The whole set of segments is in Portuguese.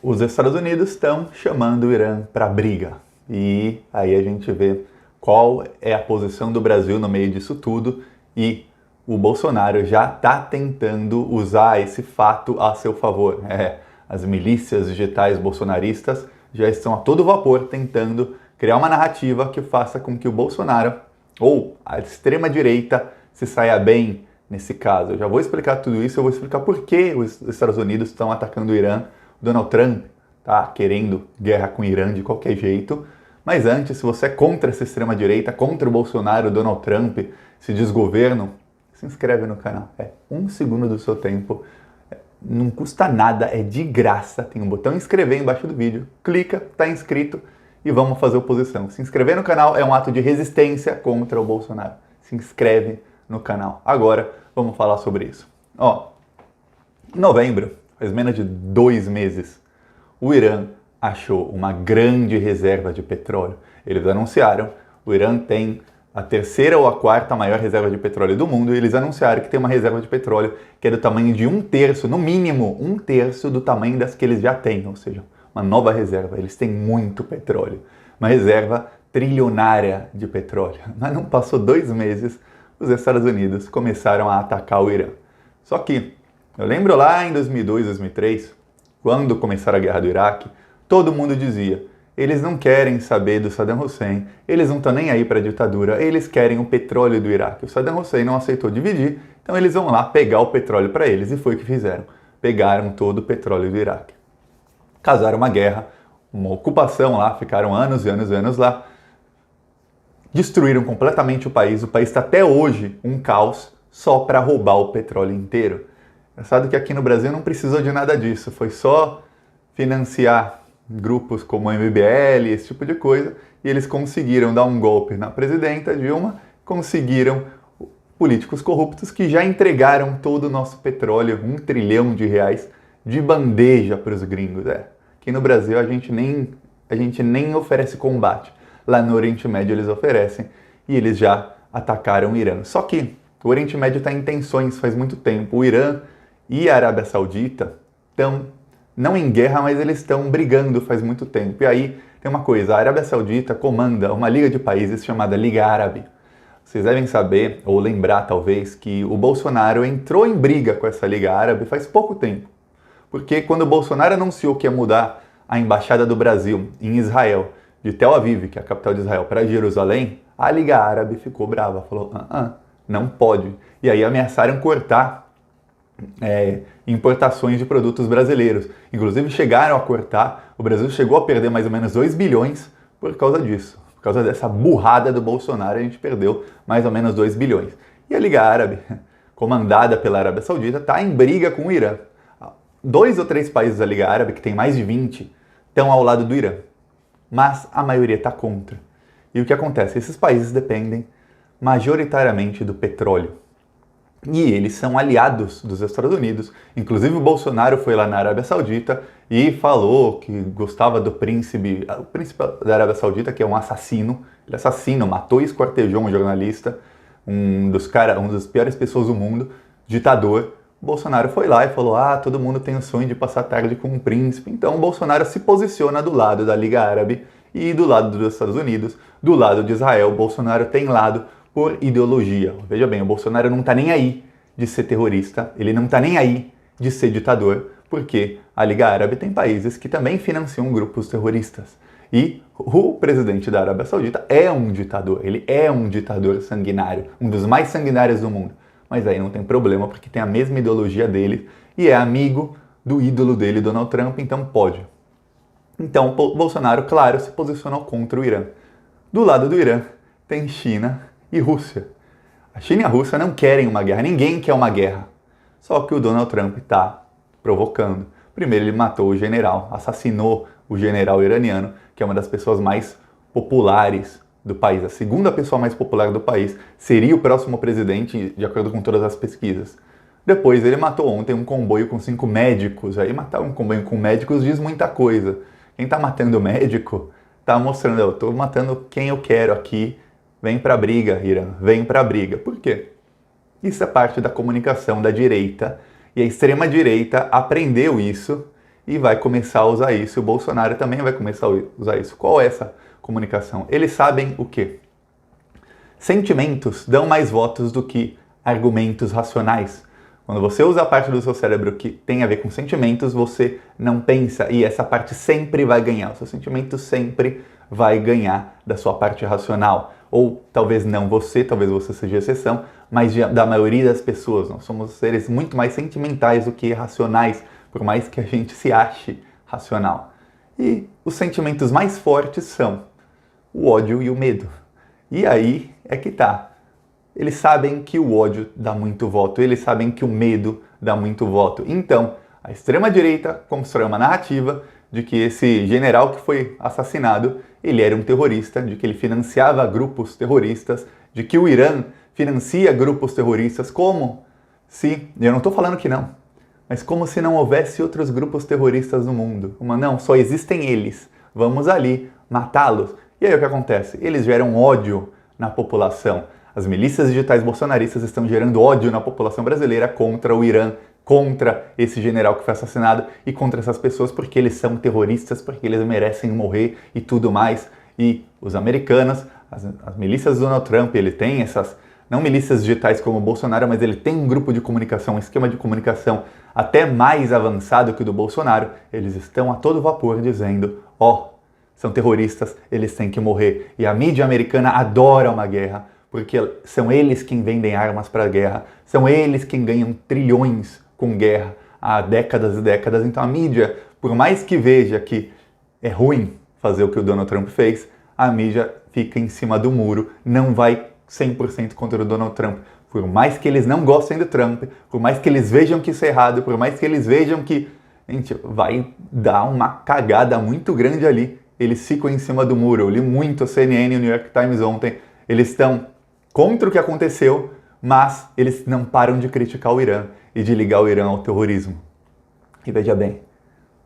Os Estados Unidos estão chamando o Irã para briga. E aí a gente vê qual é a posição do Brasil no meio disso tudo. E o Bolsonaro já está tentando usar esse fato a seu favor. As milícias digitais bolsonaristas já estão a todo vapor tentando criar uma narrativa que faça com que o Bolsonaro ou a extrema-direita se saia bem nesse caso. Eu já vou explicar tudo isso, eu vou explicar por que os Estados Unidos estão atacando o Irã. Donald Trump está querendo guerra com o Irã de qualquer jeito. Mas antes, se você é contra essa extrema-direita, contra o Bolsonaro, o Donald Trump, esse desgoverno, se inscreve no canal. É 1 segundo do seu tempo. Não custa nada, é de graça. Tem um botão inscrever embaixo do vídeo. Clica, está inscrito e vamos fazer oposição. Se inscrever no canal é um ato de resistência contra o Bolsonaro. Se inscreve no canal. Agora, vamos falar sobre isso. Em novembro, faz menos de 2 meses, o Irã achou uma grande reserva de petróleo. Eles anunciaram, o Irã tem a 3ª ou a 4ª maior reserva de petróleo do mundo, e eles anunciaram que tem uma reserva de petróleo que é do tamanho de 1/3, no mínimo 1/3 do tamanho das que eles já têm, ou seja, uma nova reserva. Eles têm muito petróleo, uma reserva trilionária de petróleo. Mas não passou 2 meses, os Estados Unidos começaram a atacar o Irã. Só que, eu lembro lá em 2002, 2003, quando começaram a guerra do Iraque, todo mundo dizia, eles não querem saber do Saddam Hussein, eles não estão nem aí para a ditadura, eles querem o petróleo do Iraque. O Saddam Hussein não aceitou dividir, então eles vão lá pegar o petróleo para eles, e foi o que fizeram. Pegaram todo o petróleo do Iraque. Causaram uma guerra, uma ocupação lá, ficaram anos e anos e anos lá, destruíram completamente o país está até hoje um caos só para roubar o petróleo inteiro. Engraçado que aqui no Brasil não precisou de nada disso, foi só financiar grupos como o MBL, esse tipo de coisa, e eles conseguiram dar um golpe na presidenta Dilma, conseguiram políticos corruptos que já entregaram todo o nosso petróleo, R$1 trilhão de bandeja para os gringos. Aqui no Brasil a gente nem oferece combate. Lá no Oriente Médio eles oferecem, e eles já atacaram o Irã. Só que o Oriente Médio está em tensões faz muito tempo. O Irã e a Arábia Saudita estão, não em guerra, mas eles estão brigando faz muito tempo. E aí tem uma coisa, a Arábia Saudita comanda uma liga de países chamada Liga Árabe. Vocês devem saber, ou lembrar talvez, que o Bolsonaro entrou em briga com essa Liga Árabe faz pouco tempo. Porque quando o Bolsonaro anunciou que ia mudar a embaixada do Brasil em Israel, de Tel Aviv, que é a capital de Israel, para Jerusalém, a Liga Árabe ficou brava, falou, não pode. E aí ameaçaram cortar importações de produtos brasileiros. Inclusive chegaram a cortar, o Brasil chegou a perder mais ou menos 2 bilhões por causa disso. Por causa dessa burrada do Bolsonaro, a gente perdeu mais ou menos 2 bilhões. E a Liga Árabe, comandada pela Arábia Saudita, está em briga com o Irã. 2 ou 3 países da Liga Árabe, que tem mais de 20, estão ao lado do Irã. Mas a maioria está contra. E o que acontece? Esses países dependem majoritariamente do petróleo. E eles são aliados dos Estados Unidos. Inclusive o Bolsonaro foi lá na Arábia Saudita e falou que gostava do príncipe, o príncipe da Arábia Saudita, que é um assassino. Ele assassino, matou e esquartejou um jornalista, uma das piores pessoas do mundo, ditador. O Bolsonaro foi lá e falou, todo mundo tem o sonho de passar a tarde com um príncipe. Então o Bolsonaro se posiciona do lado da Liga Árabe e do lado dos Estados Unidos, do lado de Israel. O Bolsonaro tem lado por ideologia. Veja bem, o Bolsonaro não está nem aí de ser terrorista, ele não está nem aí de ser ditador, porque a Liga Árabe tem países que também financiam grupos terroristas. E o presidente da Arábia Saudita é um ditador, ele é um ditador sanguinário, um dos mais sanguinários do mundo. Mas aí não tem problema, porque tem a mesma ideologia dele e é amigo do ídolo dele, Donald Trump, então pode. Então o Bolsonaro, claro, se posicionou contra o Irã. Do lado do Irã tem China e Rússia. A China e a Rússia não querem uma guerra, ninguém quer uma guerra. Só que o Donald Trump está provocando. Primeiro ele matou o general, assassinou o general iraniano, que é uma das pessoas mais populares do país. A segunda pessoa mais popular do país seria o próximo presidente, de acordo com todas as pesquisas. Depois ele matou ontem um comboio com 5 médicos. Aí matar um comboio com médicos diz muita coisa. Quem está matando o médico está mostrando, eu estou matando quem eu quero aqui. Vem pra briga, Irã, vem pra briga. Por quê? Isso é parte da comunicação da direita. E a extrema-direita aprendeu isso e vai começar a usar isso. O Bolsonaro também vai começar a usar isso. Qual é essa comunicação? Eles sabem o quê? Sentimentos dão mais votos do que argumentos racionais. Quando você usa a parte do seu cérebro que tem a ver com sentimentos, você não pensa e essa parte sempre vai ganhar. O seu sentimento sempre vai ganhar da sua parte racional. Ou talvez não você, talvez você seja exceção, mas da maioria das pessoas. Nós somos seres muito mais sentimentais do que racionais, por mais que a gente se ache racional. E os sentimentos mais fortes são o ódio e o medo. E aí é que tá. Eles sabem que o ódio dá muito voto, eles sabem que o medo dá muito voto. Então, a extrema-direita constrói uma narrativa de que esse general que foi assassinado, ele era um terrorista, de que ele financiava grupos terroristas, de que o Irã financia grupos terroristas, como se, eu não estou falando que não, mas como se não houvesse outros grupos terroristas no mundo. Não, só existem eles, vamos ali matá-los. E aí o que acontece? Eles geram ódio na população. As milícias digitais bolsonaristas estão gerando ódio na população brasileira contra o Irã, contra esse general que foi assassinado e contra essas pessoas porque eles são terroristas, porque eles merecem morrer e tudo mais. E os americanos, as milícias do Donald Trump, ele tem essas, não milícias digitais como o Bolsonaro, mas ele tem um grupo de comunicação, um esquema de comunicação até mais avançado que o do Bolsonaro. Eles estão a todo vapor dizendo, são terroristas, eles têm que morrer. E a mídia americana adora uma guerra, porque são eles quem vendem armas para a guerra, são eles quem ganham trilhões com guerra há décadas e décadas. Então a mídia, por mais que veja que é ruim fazer o que o Donald Trump fez, a mídia fica em cima do muro, não vai 100% contra o Donald Trump. Por mais que eles não gostem do Trump, por mais que eles vejam que isso é errado, por mais que eles vejam que, gente, vai dar uma cagada muito grande ali, eles ficam em cima do muro. Eu li muito a CNN e o New York Times ontem, eles estão contra o que aconteceu, mas eles não param de criticar o Irã e de ligar o Irã ao terrorismo. E veja bem,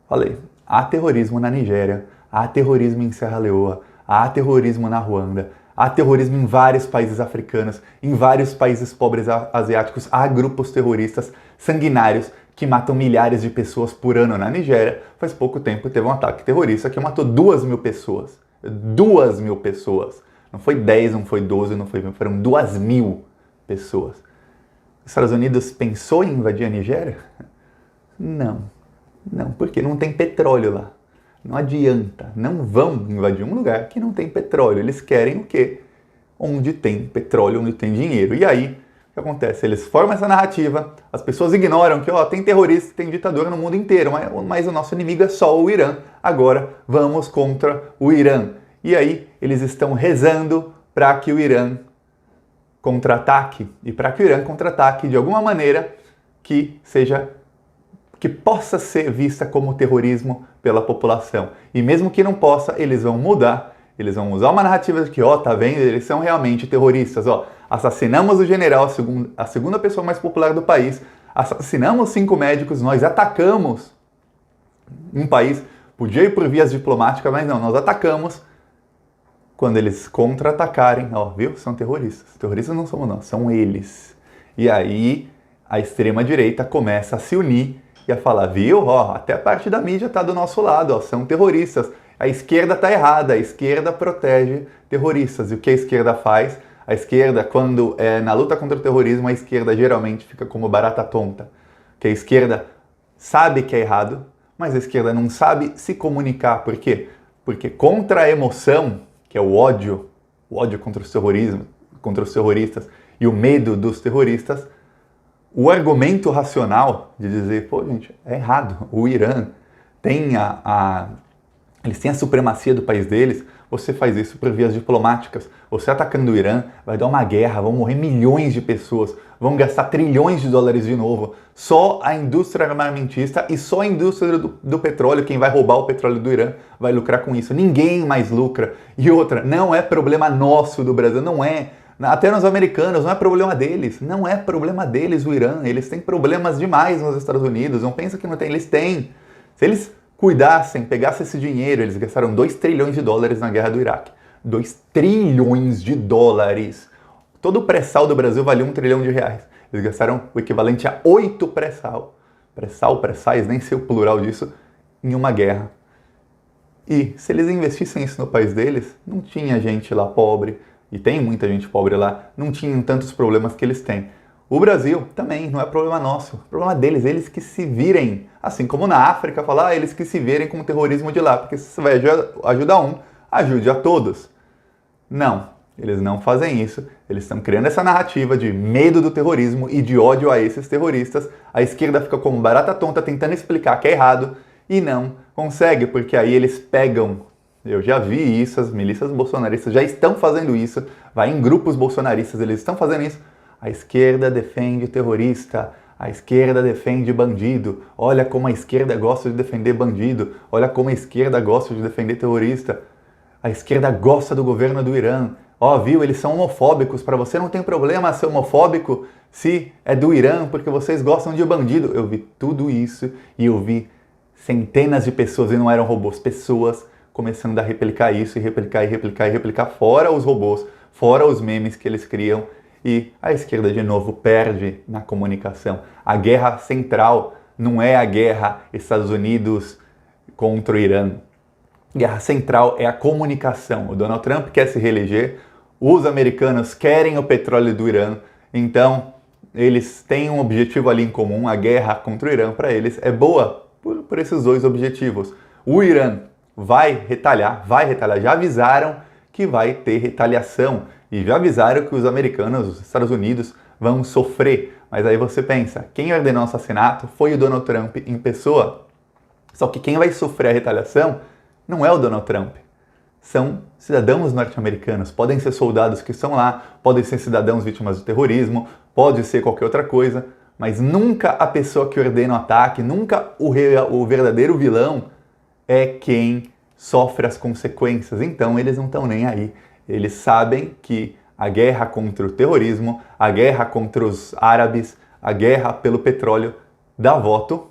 falei, há terrorismo na Nigéria, há terrorismo em Serra Leoa, há terrorismo na Ruanda, há terrorismo em vários países africanos, em vários países pobres asiáticos, há grupos terroristas sanguinários que matam milhares de pessoas por ano. Na Nigéria, faz pouco tempo, teve um ataque terrorista que matou 2.000 pessoas. 2.000 pessoas. Não foi 10, não foi 12, não foi 20, foram 2.000 pessoas. Os Estados Unidos pensou em invadir a Nigéria? Não, porque não tem petróleo lá. Não adianta, não vão invadir um lugar que não tem petróleo. Eles querem o quê? Onde tem petróleo, onde tem dinheiro. E aí, o que acontece? Eles formam essa narrativa, as pessoas ignoram que tem terrorista, tem ditadura no mundo inteiro, mas o nosso inimigo é só o Irã. Agora, vamos contra o Irã. E aí, eles estão rezando para que o Irã contra-ataque. E para que o Irã contra-ataque de alguma maneira que possa ser vista como terrorismo pela população. E mesmo que não possa, eles vão mudar. Eles vão usar uma narrativa de que, tá vendo? Eles são realmente terroristas. Assassinamos o general, a segunda pessoa mais popular do país. Assassinamos 5 médicos, nós atacamos um país. Podia ir por vias diplomáticas, mas não, nós atacamos. Quando eles contra-atacarem, viu? São terroristas. Terroristas não somos nós, são eles. E aí a extrema-direita começa a se unir e a falar, viu? Até a parte da mídia está do nosso lado, são terroristas. A esquerda está errada, a esquerda protege terroristas. E o que a esquerda faz? A esquerda, quando é na luta contra o terrorismo, a esquerda geralmente fica como barata tonta. Que a esquerda sabe que é errado, mas a esquerda não sabe se comunicar. Por quê? Porque contra a emoção, que é o ódio contra os terroristas e o medo dos terroristas, o argumento racional de dizer, gente, é errado, o Irã tem eles têm a supremacia do país deles, você faz isso por vias diplomáticas. Você atacando o Irã, vai dar uma guerra, vão morrer milhões de pessoas, vão gastar trilhões de dólares de novo. Só a indústria armamentista e só a indústria do petróleo, quem vai roubar o petróleo do Irã, vai lucrar com isso. Ninguém mais lucra. E outra, não é problema nosso do Brasil, não é. Até nos americanos, não é problema deles. Não é problema deles o Irã. Eles têm problemas demais nos Estados Unidos. Não pensa que não tem, eles têm. Se eles cuidassem, pegassem esse dinheiro, eles gastaram 2 trilhões de dólares na guerra do Iraque. 2 trilhões de dólares. Todo o pré-sal do Brasil valia 1 trilhão de reais. Eles gastaram o equivalente a 8 pré-sal. Pré-sal, pré-sais, nem sei o plural disso. em uma guerra. E se eles investissem isso no país deles, não tinha gente lá pobre, e tem muita gente pobre lá, não tinham tantos problemas que eles têm. O Brasil também não é problema nosso, é problema deles, eles que se virem, assim como na África, falar, eles que se virem com o terrorismo de lá, porque se você vai ajudar um, ajude a todos. Não, eles não fazem isso, eles estão criando essa narrativa de medo do terrorismo e de ódio a esses terroristas. A esquerda fica como barata tonta tentando explicar que é errado e não consegue, porque aí eles pegam. Eu já vi isso, as milícias bolsonaristas já estão fazendo isso, vai em grupos bolsonaristas, eles estão fazendo isso. A esquerda defende terrorista, a esquerda defende bandido, olha como a esquerda gosta de defender bandido, olha como a esquerda gosta de defender terrorista. A esquerda gosta do governo do Irã. Ó, viu, eles são homofóbicos, para você não tem problema ser homofóbico se é do Irã, porque vocês gostam de bandido. Eu vi tudo isso e eu vi centenas de pessoas, e não eram robôs, pessoas começando a replicar isso, e replicar, fora os robôs, fora os memes que eles criam, e a esquerda de novo perde na comunicação. A guerra central não é a guerra Estados Unidos contra o Irã. A guerra central é a comunicação. O Donald Trump quer se reeleger, os americanos querem o petróleo do Irã, então eles têm um objetivo ali em comum, a guerra contra o Irã para eles é boa por esses dois objetivos. O Irã vai retalhar, já avisaram que vai ter retaliação e já avisaram que os americanos, os Estados Unidos, vão sofrer. Mas aí você pensa, quem ordenou o assassinato foi o Donald Trump em pessoa. Só que quem vai sofrer a retaliação não é o Donald Trump. São cidadãos norte-americanos, podem ser soldados que estão lá, podem ser cidadãos vítimas do terrorismo, pode ser qualquer outra coisa, mas nunca a pessoa que ordena o ataque, nunca o verdadeiro vilão é quem sofre as consequências. Então eles não estão nem aí. Eles sabem que a guerra contra o terrorismo, a guerra contra os árabes, a guerra pelo petróleo dá voto,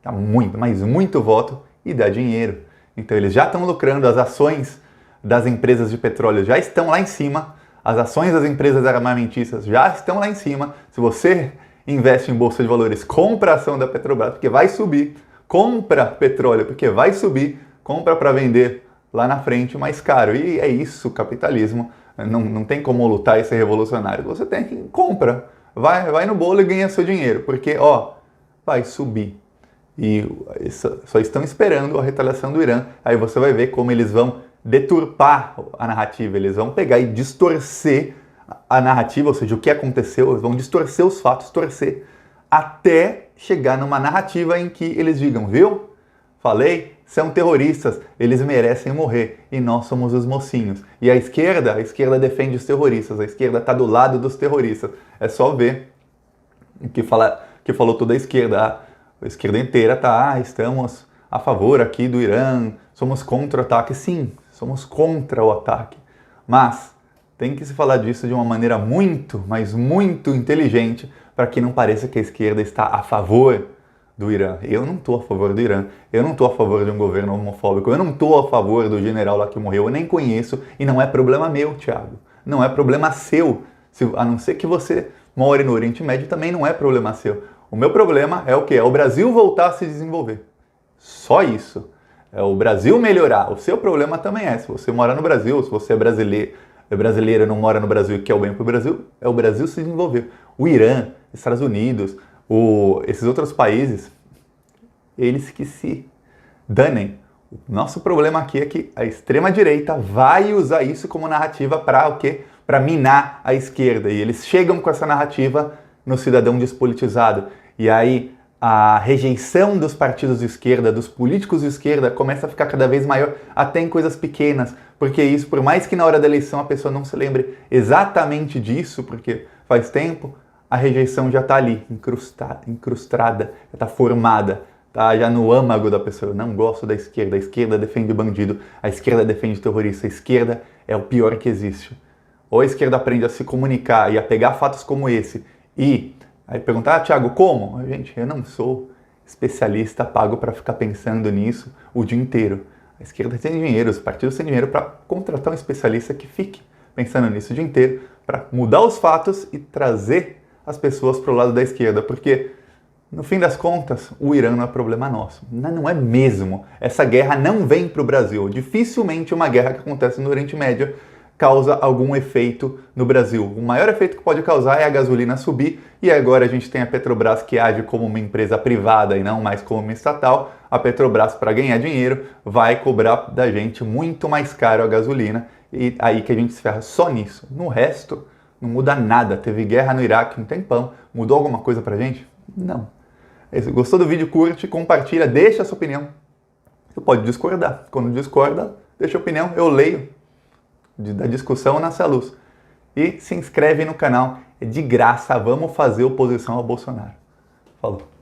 dá muito, mas muito voto e dá dinheiro. Então eles já estão lucrando, as ações das empresas de petróleo já estão lá em cima, as ações das empresas armamentistas já estão lá em cima. Se você investe em bolsa de valores, compra a ação da Petrobras, porque vai subir, compra petróleo, porque vai subir, compra para vender lá na frente mais caro. E é isso, capitalismo. Não tem como lutar e ser revolucionário. Você tem que compra, vai no bolo e ganha seu dinheiro, porque vai subir. E só estão esperando a retaliação do Irã. Aí você vai ver como eles vão deturpar a narrativa, eles vão pegar e distorcer a narrativa, ou seja, o que aconteceu, eles vão distorcer os fatos, torcer, até chegar numa narrativa em que eles digam, viu? Falei, são terroristas, eles merecem morrer e nós somos os mocinhos. E a esquerda defende os terroristas, a esquerda está do lado dos terroristas. É só ver o que falou toda a esquerda inteira tá, estamos a favor aqui do Irã, somos contra o ataque. Sim, somos contra o ataque, mas tem que se falar disso de uma maneira muito, mas muito inteligente, para que não pareça que a esquerda está a favor do Irã. Eu não estou a favor do Irã, eu não estou a favor de um governo homofóbico, eu não estou a favor do general lá que morreu, eu nem conheço, e não é problema meu, Thiago, não é problema seu, a não ser que você more no Oriente Médio, também não é problema seu. O meu problema é o quê? É o Brasil voltar a se desenvolver. Só isso. É o Brasil melhorar. O seu problema também é, se você mora no Brasil, se você é brasileiro e não mora no Brasil e quer o bem para o Brasil, é o Brasil se desenvolver. O Irã, Estados Unidos, esses outros países, eles que se danem. O nosso problema aqui é que a extrema-direita vai usar isso como narrativa para o quê? Para minar a esquerda. E eles chegam com essa narrativa no cidadão despolitizado. E aí a rejeição dos partidos de esquerda, dos políticos de esquerda, começa a ficar cada vez maior, até em coisas pequenas. Porque isso, por mais que na hora da eleição a pessoa não se lembre exatamente disso, porque faz tempo, a rejeição já está ali, incrustada, já está formada, tá já no âmago da pessoa. Eu não gosto da esquerda, a esquerda defende bandido, a esquerda defende terrorista, a esquerda é o pior que existe. Ou a esquerda aprende a se comunicar e a pegar fatos como esse e aí perguntar, Thiago, como? Gente, eu não sou especialista pago para ficar pensando nisso o dia inteiro. A esquerda tem dinheiro, os partidos têm dinheiro para contratar um especialista que fique pensando nisso o dia inteiro, para mudar os fatos e trazer as pessoas para o lado da esquerda, porque No fim das contas, o Irã não é problema nosso. Não é mesmo. Essa guerra não vem para o Brasil. Dificilmente uma guerra que acontece no Oriente Médio causa algum efeito no Brasil. O maior efeito que pode causar é a gasolina subir, e agora a gente tem a Petrobras que age como uma empresa privada e não mais como uma estatal. A Petrobras, para ganhar dinheiro, vai cobrar da gente muito mais caro a gasolina, e aí que a gente se ferra só nisso. No resto, não muda nada. Teve guerra no Iraque um tempão. Mudou alguma coisa pra gente? Não. Gostou do vídeo? Curte, compartilha, deixa a sua opinião. Você pode discordar. Quando discorda, deixa a opinião, eu leio da discussão nasce a luz. E se inscreve no canal, é de graça, vamos fazer oposição ao Bolsonaro. Falou.